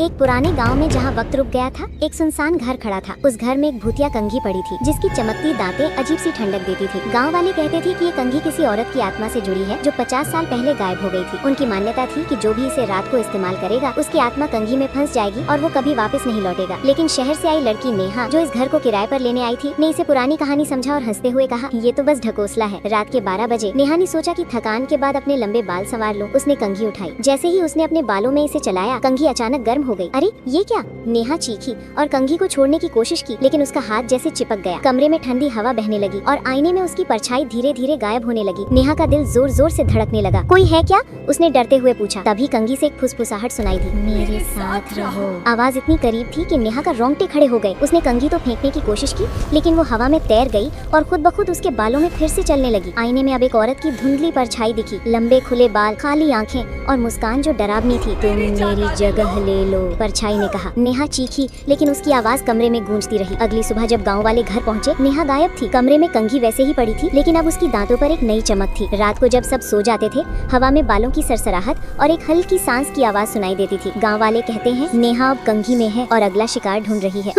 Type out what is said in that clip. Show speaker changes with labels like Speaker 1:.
Speaker 1: एक पुराने गांव में जहां वक्त रुक गया था, एक सुनसान घर खड़ा था। उस घर में एक भूतिया कंघी पड़ी थी, जिसकी चमकती दांतें अजीब सी ठंडक देती थी। गांव वाले कहते थे कि ये कंघी किसी औरत की आत्मा से जुड़ी है, जो 50 साल पहले गायब हो गई थी। उनकी मान्यता थी कि जो भी इसे रात को इस्तेमाल करेगा, उसकी आत्मा कंघी में फंस जाएगी और वो कभी वापस नहीं लौटेगा। लेकिन शहर से आई लड़की नेहा, जो इस घर को किराए पर लेने आई थी, ने इसे पुरानी कहानी समझा और हंसते हुए कहा, ये तो बस ढकोसला है। रात के 12 बजे नेहा ने सोचा कि थकान के बाद अपने लंबे बाल संवार लो। उसने कंघी उठाई। जैसे ही उसने अपने बालों में इसे चलाया, कंघी अचानक गर्म हो गई। अरे ये क्या? नेहा चीखी और कंघी को छोड़ने की कोशिश की, लेकिन उसका हाथ जैसे चिपक गया। कमरे में ठंडी हवा बहने लगी और आईने में उसकी परछाई धीरे धीरे गायब होने लगी। नेहा का दिल जोर जोर से धड़कने लगा। कोई है क्या? उसने डरते हुए पूछा। तभी कंघी से एक फुसफुसाहट सुनाई दी, मेरे साथ रहो। आवाज इतनी करीब थी कि नेहा का रोंगटे खड़े हो गए। उसने कंघी तो फेंकने की कोशिश की, लेकिन वो हवा में तैर गई और खुद ब खुद उसके बालों में फिर से चलने लगी। आईने में अब एक औरत की धुंधली परछाई दिखी, लंबे खुले बाल, काली आंखें और मुस्कान जो डरावनी थी। तुम मेरी जगह ले लो, परछाई ने कहा। नेहा चीखी, लेकिन उसकी आवाज कमरे में गूंजती रही। अगली सुबह जब गांव वाले घर पहुंचे, नेहा गायब थी। कमरे में कंघी वैसे ही पड़ी थी, लेकिन अब उसकी दांतों पर एक नई चमक थी। रात को जब सब सो जाते थे, हवा में बालों की सरसराहट और एक हल्की सांस की आवाज सुनाई देती थी। गांव वाले कहते हैं, नेहा अब कंघी में है और अगला शिकार ढूंढ रही है।